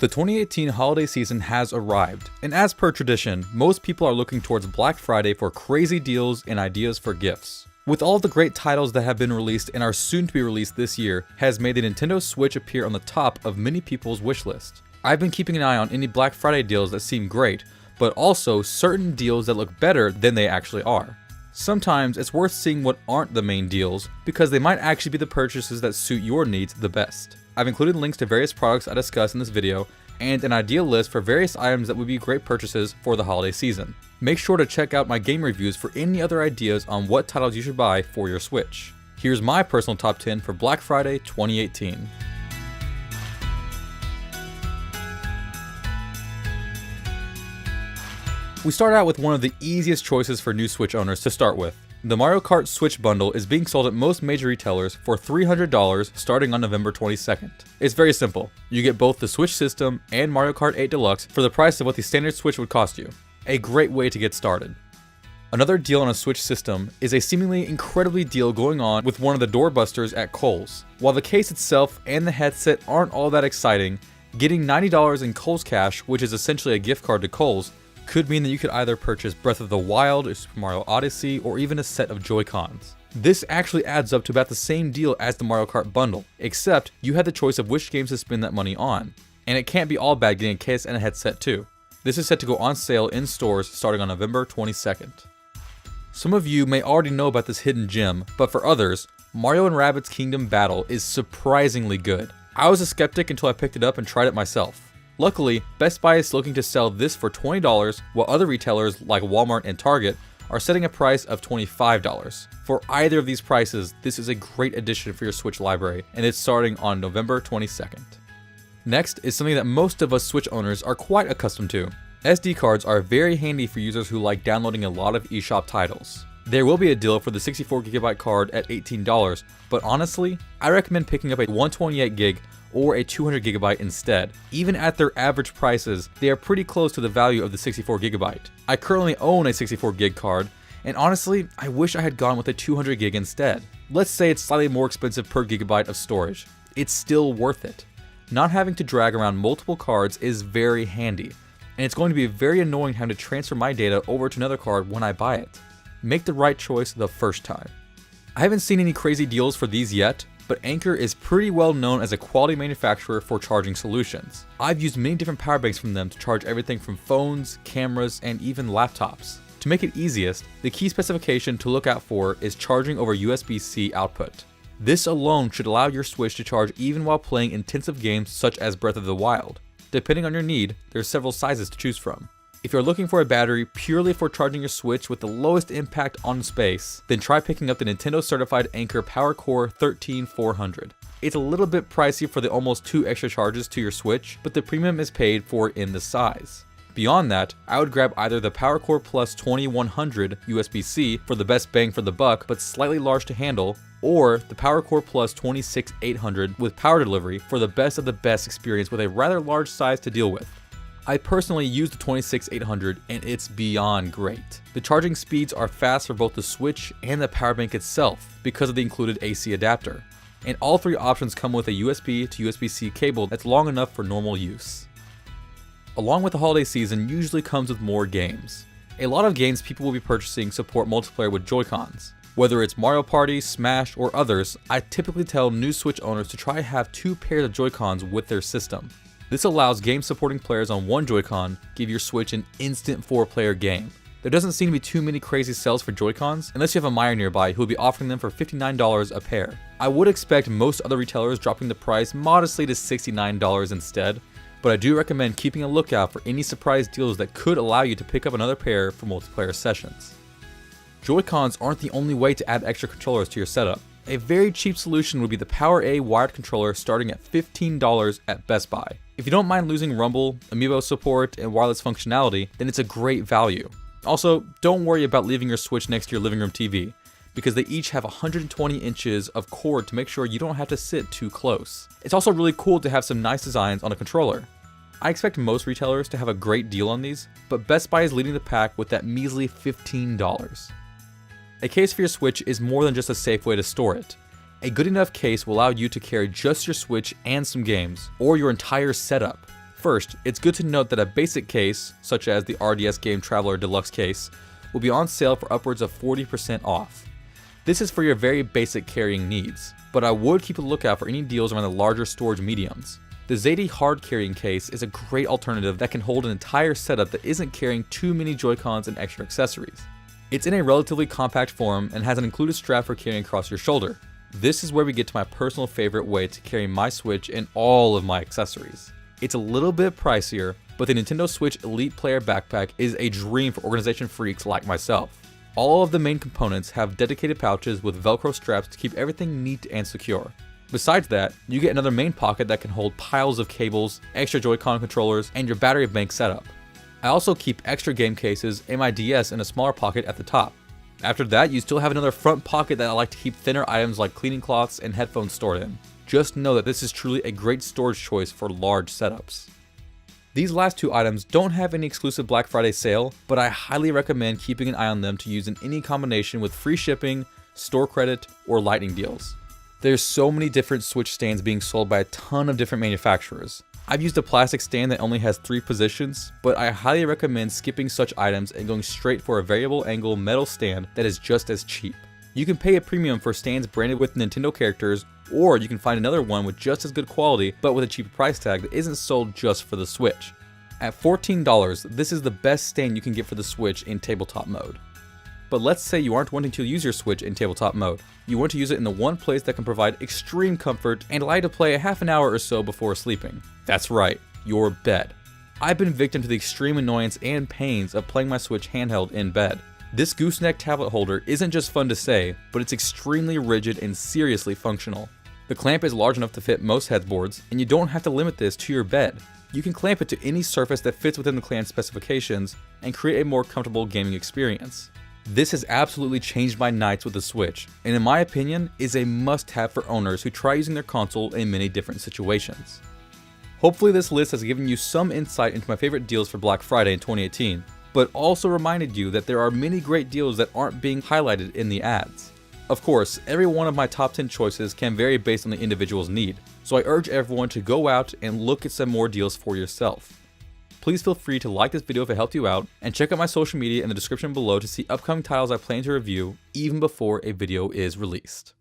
The 2018 holiday season has arrived, and as per tradition, most people are looking towards Black Friday for crazy deals and ideas for gifts. With all of the great titles that have been released and are soon to be released this year, has made the Nintendo Switch appear on the top of many people's wish list. I've been keeping an eye on any Black Friday deals that seem great, but also certain deals that look better than they actually are. Sometimes it's worth seeing what aren't the main deals, because they might actually be the purchases that suit your needs the best. I've included links to various products I discuss in this video, and an ideal list for various items that would be great purchases for the holiday season. Make sure to check out my game reviews for any other ideas on what titles you should buy for your Switch. Here's my personal top 10 for Black Friday 2018. We start out with one of the easiest choices for new Switch owners to start with. The Mario Kart Switch bundle is being sold at most major retailers for $300 starting on November 22nd. It's very simple. You get both the Switch system and Mario Kart 8 Deluxe for the price of what the standard Switch would cost you. A great way to get started. Another deal on a Switch system is a seemingly incredibly deal going on with one of the doorbusters at Kohl's. While the case itself and the headset aren't all that exciting, getting $90 in Kohl's Cash, which is essentially a gift card to Kohl's, could mean that you could either purchase Breath of the Wild or Super Mario Odyssey or even a set of Joy-Cons. This actually adds up to about the same deal as the Mario Kart bundle, except you had the choice of which games to spend that money on. And it can't be all bad getting a case and a headset too. This is set to go on sale in stores starting on November 22nd. Some of you may already know about this hidden gem, but for others, Mario and Rabbids Kingdom Battle is surprisingly good. I was a skeptic until I picked it up and tried it myself. Luckily, Best Buy is looking to sell this for $20, while other retailers like Walmart and Target are setting a price of $25. For either of these prices, this is a great addition for your Switch library, and it's starting on November 22nd. Next is something that most of us Switch owners are quite accustomed to. SD cards are very handy for users who like downloading a lot of eShop titles. There will be a deal for the 64GB card at $18, but honestly, I recommend picking up a 128GB or a 200GB instead. Even at their average prices, they are pretty close to the value of the 64GB. I currently own a 64GB card, and honestly, I wish I had gone with a 200GB instead. Let's say it's slightly more expensive per gigabyte of storage. It's still worth it. Not having to drag around multiple cards is very handy, and it's going to be very annoying having to transfer my data over to another card when I buy it. Make the right choice the first time. I haven't seen any crazy deals for these yet, but Anker is pretty well known as a quality manufacturer for charging solutions. I've used many different power banks from them to charge everything from phones, cameras, and even laptops. To make it easiest, the key specification to look out for is charging over USB-C output. This alone should allow your Switch to charge even while playing intensive games such as Breath of the Wild. Depending on your need, there are several sizes to choose from. If you're looking for a battery purely for charging your Switch with the lowest impact on space, then try picking up the Nintendo certified Anker PowerCore 13400. It's a little bit pricey for the almost 2 extra charges to your Switch, but the premium is paid for in the size. Beyond that, I would grab either the PowerCore Plus 2100 USB-C for the best bang for the buck but slightly large to handle, or the PowerCore Plus 26800 with power delivery for the best of the best experience with a rather large size to deal with. I personally use the 26800 and it's beyond great. The charging speeds are fast for both the Switch and the power bank itself because of the included AC adapter. And all three options come with a USB to USB-C cable that's long enough for normal use. Along with the holiday season usually comes with more games. A lot of games people will be purchasing support multiplayer with Joy-Cons. Whether it's Mario Party, Smash, or others, I typically tell new Switch owners to try to have 2 pairs of Joy-Cons with their system. This allows game supporting players on one Joy-Con give your Switch an instant 4-player game. There doesn't seem to be too many crazy sales for Joy-Cons unless you have a Meyer nearby who will be offering them for $59 a pair. I would expect most other retailers dropping the price modestly to $69 instead, but I do recommend keeping a lookout for any surprise deals that could allow you to pick up another pair for multiplayer sessions. Joy-Cons aren't the only way to add extra controllers to your setup. A very cheap solution would be the PowerA wired controller starting at $15 at Best Buy. If you don't mind losing rumble, amiibo support, and wireless functionality, then it's a great value. Also, don't worry about leaving your Switch next to your living room TV, because they each have 120 inches of cord to make sure you don't have to sit too close. It's also really cool to have some nice designs on a controller. I expect most retailers to have a great deal on these, but Best Buy is leading the pack with that measly $15. A case for your Switch is more than just a safe way to store it. A good enough case will allow you to carry just your Switch and some games, or your entire setup. First, it's good to note that a basic case, such as the RDS Game Traveler Deluxe case, will be on sale for upwards of 40% off. This is for your very basic carrying needs, but I would keep a lookout for any deals around the larger storage mediums. The Zadii hard carrying case is a great alternative that can hold an entire setup that isn't carrying too many Joy-Cons and extra accessories. It's in a relatively compact form and has an included strap for carrying across your shoulder. This is where we get to my personal favorite way to carry my Switch and all of my accessories. It's a little bit pricier, but the Nintendo Switch Elite Player Backpack is a dream for organization freaks like myself. All of the main components have dedicated pouches with Velcro straps to keep everything neat and secure. Besides that, you get another main pocket that can hold piles of cables, extra Joy-Con controllers, and your battery bank setup. I also keep extra game cases and my DS in a smaller pocket at the top. After that, you still have another front pocket that I like to keep thinner items like cleaning cloths and headphones stored in. Just know that this is truly a great storage choice for large setups. These last two items don't have any exclusive Black Friday sale, but I highly recommend keeping an eye on them to use in any combination with free shipping, store credit, or lightning deals. There's so many different Switch stands being sold by a ton of different manufacturers. I've used a plastic stand that only has 3 positions, but I highly recommend skipping such items and going straight for a variable angle metal stand that is just as cheap. You can pay a premium for stands branded with Nintendo characters, or you can find another one with just as good quality but with a cheaper price tag that isn't sold just for the Switch. At $14, this is the best stand you can get for the Switch in tabletop mode. But let's say you aren't wanting to use your Switch in tabletop mode. You want to use it in the one place that can provide extreme comfort and allow you to play a half an hour or so before sleeping. That's right, your bed. I've been victim to the extreme annoyance and pains of playing my Switch handheld in bed. This Gooseneck tablet holder isn't just fun to say, but it's extremely rigid and seriously functional. The clamp is large enough to fit most headboards, and you don't have to limit this to your bed. You can clamp it to any surface that fits within the clamp specifications and create a more comfortable gaming experience. This has absolutely changed my nights with the Switch, and in my opinion, is a must-have for owners who try using their console in many different situations. Hopefully this list has given you some insight into my favorite deals for Black Friday in 2018, but also reminded you that there are many great deals that aren't being highlighted in the ads. Of course, every one of my top 10 choices can vary based on the individual's need, so I urge everyone to go out and look at some more deals for yourself. Please feel free to like this video if it helped you out, and check out my social media in the description below to see upcoming titles I plan to review even before a video is released.